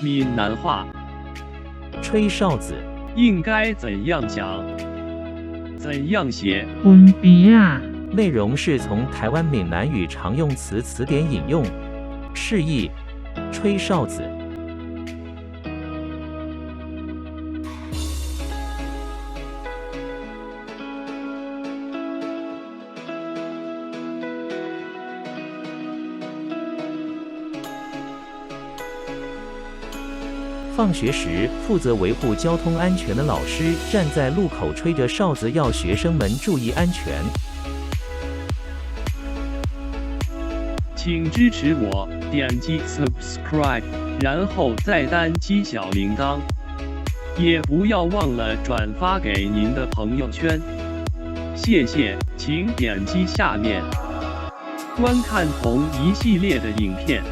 闽南话吹哨子，应该怎样讲？怎样写？分边啊，内容是从台湾闽南语常用词词典引用，释义：吹哨子。放学时，负责维护交通安全的老师站在路口吹着哨子，要学生们注意安全。请支持我，点击 subscribe， 然后再单击小铃铛，也不要忘了转发给您的朋友圈。谢谢，请点击下面观看同一系列的影片。